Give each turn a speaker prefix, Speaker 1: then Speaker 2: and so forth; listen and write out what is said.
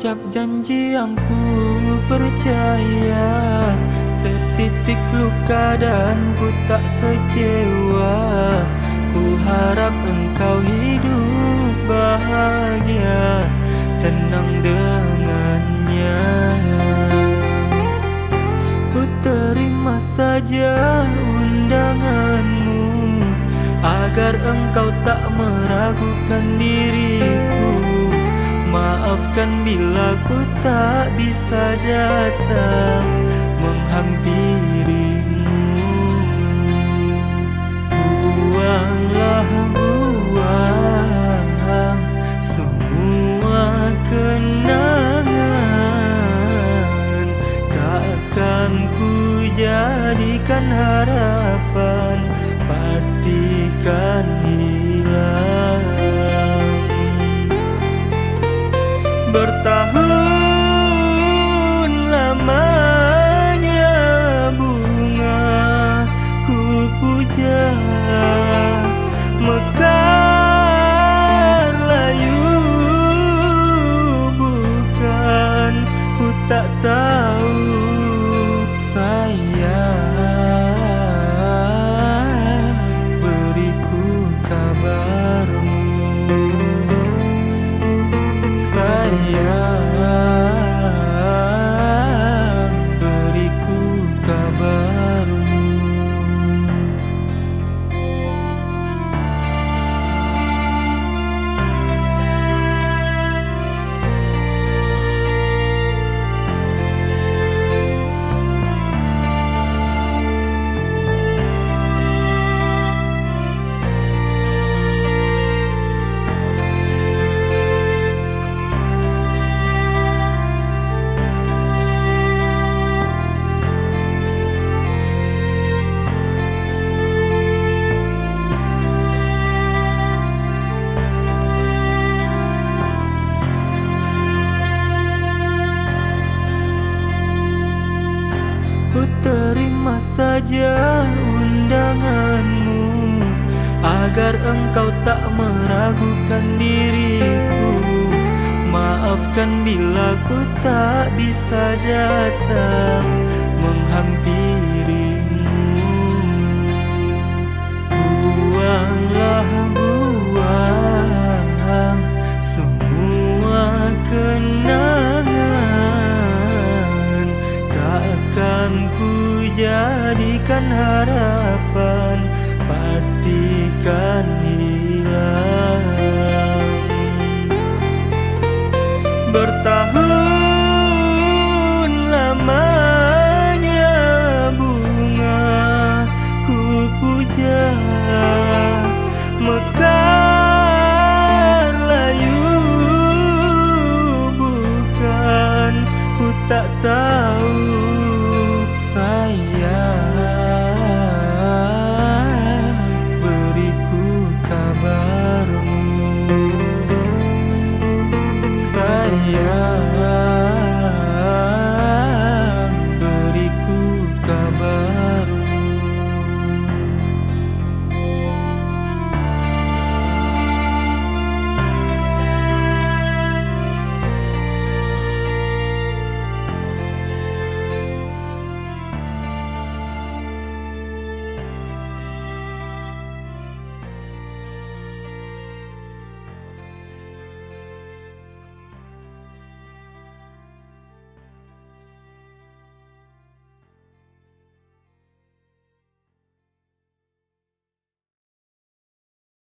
Speaker 1: ucap janji yang ku percaya, setitik luka dan ku tak kecewa. Ku harap engkau hidup bahagia, tenang dengannya. Ku terima saja undanganmu, agar engkau tak meragukan diriku. Maafkan bila ku tak bisa datang menghampirimu. Buanglah, buang semua kenangan, takkan ku jadikan harapan, pastikan hilang. Bertahun lamanya bunga ku puja, mekar layu bukan, ku tak tahu sayang, beriku kabarmu. Sayang, beriku kabarmu. Ku terima saja undanganmu, agar engkau tak meragukan diriku. Maafkan bila ku tak bisa datang menghampirimu. Buanglah, buang semua kenangan, takkan ku jadikan harapan, pastikan hilang. Bertahun lamanya bunga ku puja, mekar layu bukan, ku tak tahu